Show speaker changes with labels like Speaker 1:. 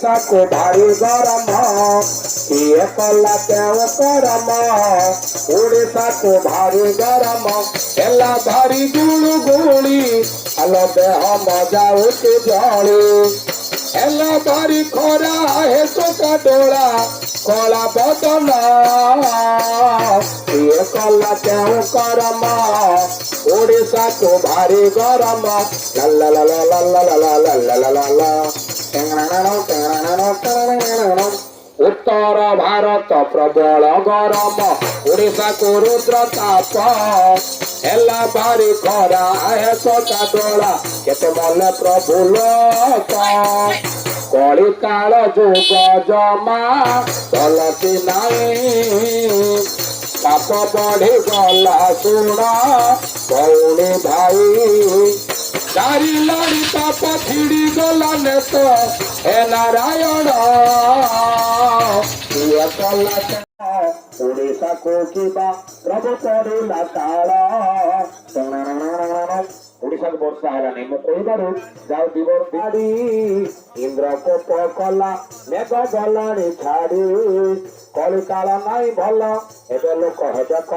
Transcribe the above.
Speaker 1: को भारी गरम किए कला केव करम ओडिशा को भारी गरम एला भारी गुणु गुणी आलो देह मजा उठी जली एला भारी खरा है तो डोला कला बदन किए कला केव करम ओडिशा को भारी गरम ला ला ला ला ला ला ला ला ला ला ला उत्तर भारत प्रबल गरम ओडिशा को रुद्र ताप एला भारी खरा है सता डोला केते मले प्रभु लोक कली काल जुग जमा चलती नहीं पाप बढ़ी गला सुण भौणी भाई चारि लाड़ी पाप छिड़ी गला ने तो हे नारायण ओडिशा को किबा प्रभु पड़िला काल ओडिशा को वर्षा है नहीं मुझे कहबारू जाओ दिवर गाड़ी इंद्र कोप कला मेघ गलाणी छाड़ी कलिकाल नाई भल एबे लोक हेबे कला।